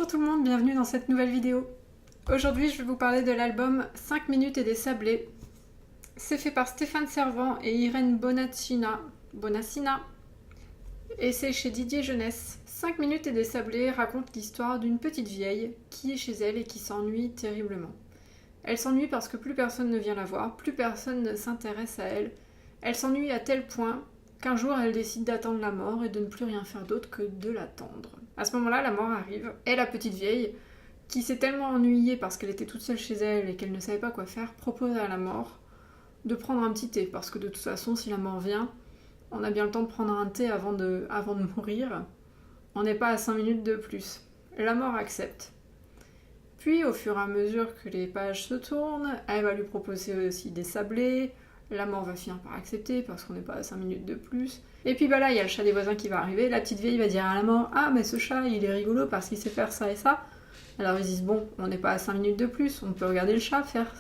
tout le monde, bienvenue dans cette nouvelle vidéo. Aujourd'hui, je vais vous parler de l'album 5 minutes et des sablés. C'est fait par Stéphane Servant et Irène Bonaccina. Et c'est chez Didier Jeunesse. 5 minutes et des sablés raconte l'histoire d'une petite vieille qui est chez elle et qui s'ennuie terriblement. Elle s'ennuie parce que plus personne ne vient la voir, plus personne ne s'intéresse à elle. Elle s'ennuie à tel point qu'un jour elle décide d'attendre la mort et de ne plus rien faire d'autre que de l'attendre. À ce moment-là, la mort arrive, et la petite vieille, qui s'est tellement ennuyée parce qu'elle était toute seule chez elle et qu'elle ne savait pas quoi faire, propose à la mort de prendre un petit thé, parce que de toute façon, si la mort vient, on a bien le temps de prendre un thé avant de mourir. On n'est pas à 5 minutes de plus. La mort accepte. Puis, au fur et à mesure que les pages se tournent, elle va lui proposer aussi des sablés. La mort va finir par accepter parce qu'on n'est pas à 5 minutes de plus. Et puis là, il y a le chat des voisins qui va arriver. La petite vieille va dire à la mort: ah, mais ce chat, il est rigolo parce qu'il sait faire ça et ça. Alors ils disent: bon, on n'est pas à 5 minutes de plus, on peut regarder le chat faire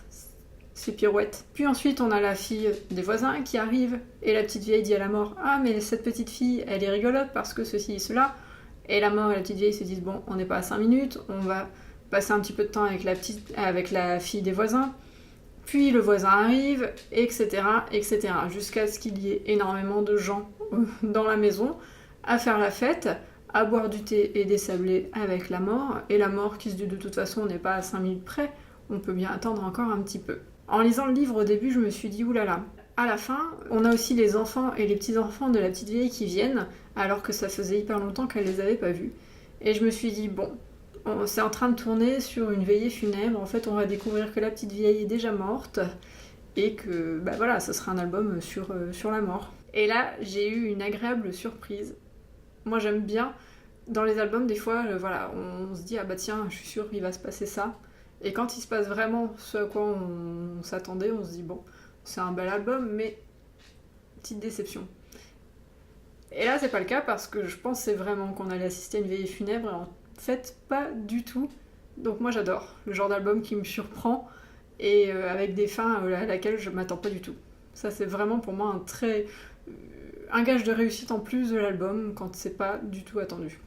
ses pirouettes. Puis ensuite, on a la fille des voisins qui arrive. Et la petite vieille dit à la mort: ah, mais cette petite fille, elle est rigolote parce que ceci et cela. Et la mort et la petite vieille se disent: bon, on n'est pas à 5 minutes, on va passer un petit peu de temps avec la fille des voisins. Puis le voisin arrive, etc., etc., jusqu'à ce qu'il y ait énormément de gens dans la maison à faire la fête, à boire du thé et des sablés avec la mort, et la mort qui se dit de toute façon on n'est pas à 5 minutes près, on peut bien attendre encore un petit peu. En lisant le livre au début, je me suis dit oulala. À la fin, on a aussi les enfants et les petits-enfants de la petite vieille qui viennent, alors que ça faisait hyper longtemps qu'elle les avait pas vus. Et je me suis dit bon, c'est en train de tourner sur une veillée funèbre. En fait, on va découvrir que la petite vieille est déjà morte et que, voilà, ça sera un album sur la mort. Et là, j'ai eu une agréable surprise. Moi, j'aime bien, dans les albums, des fois, on se dit: ah bah tiens, je suis sûre qu'il va se passer ça. Et quand il se passe vraiment ce à quoi on s'attendait, on se dit: bon, c'est un bel album, mais petite déception. Et là, c'est pas le cas parce que je pensais vraiment qu'on allait assister à une veillée funèbre. En fait, pas du tout. Donc moi j'adore le genre d'album qui me surprend et avec des fins à laquelle je m'attends pas du tout. Ça, c'est vraiment pour moi un gage de réussite en plus de l'album quand c'est pas du tout attendu.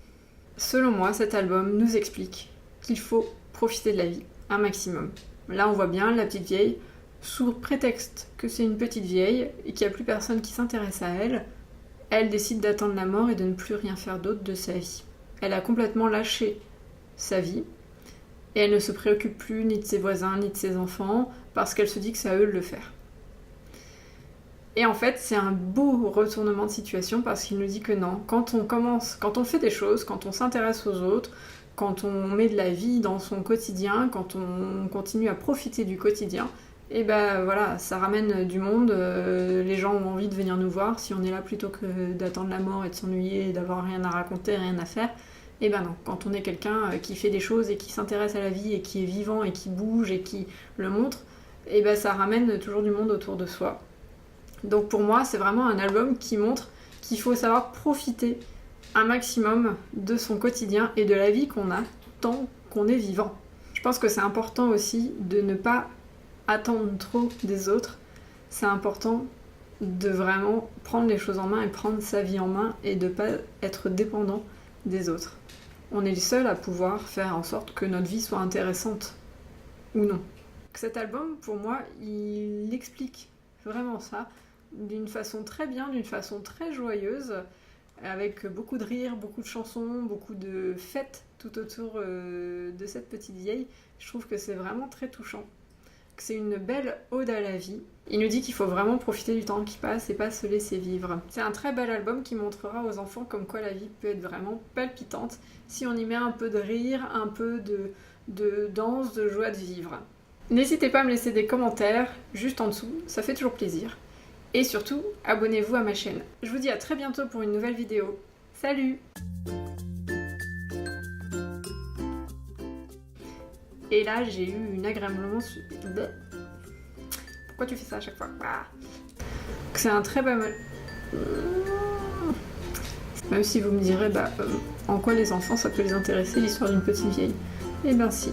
Selon moi, cet album nous explique qu'il faut profiter de la vie un maximum. Là, on voit bien la petite vieille, sous prétexte que c'est une petite vieille et qu'il n'y a plus personne qui s'intéresse à elle, elle décide d'attendre la mort et de ne plus rien faire d'autre de sa vie. Elle a complètement lâché sa vie et elle ne se préoccupe plus ni de ses voisins ni de ses enfants parce qu'elle se dit que c'est à eux de le faire. Et en fait, c'est un beau retournement de situation parce qu'il nous dit que non, quand on fait des choses, quand on s'intéresse aux autres, quand on met de la vie dans son quotidien, quand on continue à profiter du quotidien, et voilà, ça ramène du monde, les gens ont envie de venir nous voir. Si on est là plutôt que d'attendre la mort et de s'ennuyer et d'avoir rien à raconter, rien à faire, et non, quand on est quelqu'un qui fait des choses et qui s'intéresse à la vie et qui est vivant et qui bouge et qui le montre, ça ramène toujours du monde autour de soi. Donc pour moi, c'est vraiment un album qui montre qu'il faut savoir profiter un maximum de son quotidien et de la vie qu'on a tant qu'on est vivant. Je pense que c'est important aussi de ne pas attendre trop des autres. C'est important de vraiment prendre les choses en main et prendre sa vie en main et de ne pas être dépendant des autres. On est le seul à pouvoir faire en sorte que notre vie soit intéressante ou non. Cet album, pour moi, il explique vraiment ça d'une façon très bien, d'une façon très joyeuse, avec beaucoup de rires, beaucoup de chansons, beaucoup de fêtes tout autour de cette petite vieille. Je trouve que c'est vraiment très touchant. Que c'est une belle ode à la vie. Il nous dit qu'il faut vraiment profiter du temps qui passe et pas se laisser vivre. C'est un très bel album qui montrera aux enfants comme quoi la vie peut être vraiment palpitante si on y met un peu de rire, un peu de danse, de joie de vivre. N'hésitez pas à me laisser des commentaires juste en dessous, ça fait toujours plaisir. Et surtout, abonnez-vous à ma chaîne. Je vous dis à très bientôt pour une nouvelle vidéo. Salut! Et là, j'ai eu une agréablement... Pourquoi tu fais ça à chaque fois? C'est un très bel... Même si vous me direz, en quoi les enfants, ça peut les intéresser, l'histoire d'une petite vieille? Eh ben si.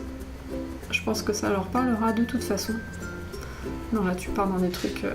Je pense que ça leur parlera de toute façon. Non, là, tu pars dans des trucs...